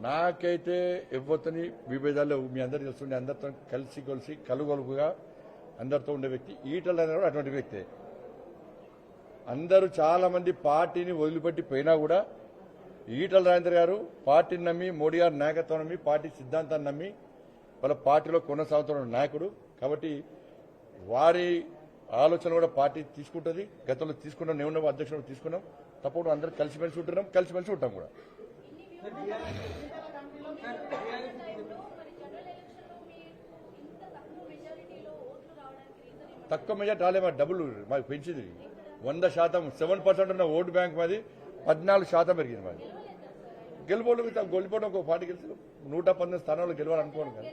నాకైతే ఇవ్వతని విభేదాలు మీ అందరికీ తెలుస్తుండే అందరితో కలిసి కొలిసి కలుగొలుపుగా అందరితో ఉండే వ్యక్తి ఈటల రాజేందర్ కూడా అటువంటి వ్యక్తే. అందరూ చాలా మంది పార్టీని వదిలిపెట్టి పోయినా కూడా ఈటల రాజేందర్ గారు పార్టీని నమ్మి, మోడీ గారి నాయకత్వం నమ్మి, పార్టీ సిద్ధాంతాన్ని నమ్మి వాళ్ళ పార్టీలో కొనసాగుతున్న నాయకుడు. కాబట్టి వారి ఆలోచన కూడా పార్టీ తీసుకుంటుంది. గతంలో తీసుకున్నాం, నేను అధ్యక్షుడు తీసుకున్నాం. తప్పకుండా అందరూ కలిసిమెలిసి ఉంటున్నాం, కలిసిమెలిసి ఉంటాం కూడా. తక్కువ మెజార్టీ రాలే, మా డబ్బులు మాకు పెంచింది 100%. 7% ఉన్న ఓటు బ్యాంక్ మాది 14% పెరిగింది. మాది గెలిపోవడం ఒక పార్టీ గెలిచి 119 స్థానాల్లో గెలవాలనుకోను కదా.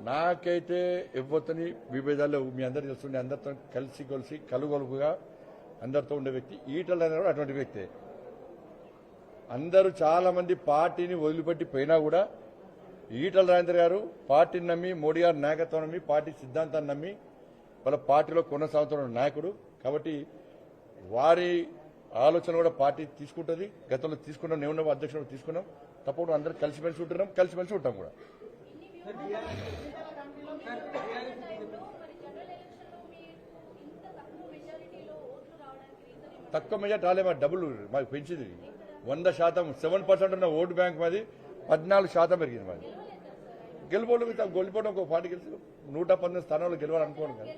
నాకైతే ఇవ్వతని విభేదాలు మీ అందరికీ తెలుస్తుండే అందరితో కలిసి కొలిసి కలుగొలుపుగా అందరితో ఉండే వ్యక్తి ఈటల రాజేందర్ కూడా అటువంటి వ్యక్తే. అందరూ చాలా మంది పార్టీని వదిలిపెట్టి పోయినా కూడా ఈటల రాజేందర్ గారు పార్టీని నమ్మి, మోడీ గారి నాయకత్వం నమ్మి, పార్టీ సిద్ధాంతాన్ని నమ్మి వాళ్ళ పార్టీలో కొనసాగుతున్న నాయకుడు. కాబట్టి వారి ఆలోచన కూడా పార్టీ తీసుకుంటుంది. గతంలో తీసుకున్నాం, నేను అధ్యక్షుడు తీసుకున్నాం. తప్పకుండా అందరూ కలిసిమెలిసి ఉంటున్నాం, కలిసిమెలిసి ఉంటాం కూడా. తక్కువ మెజార్టీ రాలే, మా డబ్బులు మాకు పెంచింది 100%. 7% ఉన్న ఓటు బ్యాంక్ మాది 14% పెరిగింది. మాది గెలిపోవడం ఒక పార్టీ గెలిచి 119 స్థానాల్లో గెలవాలనుకోను కదా.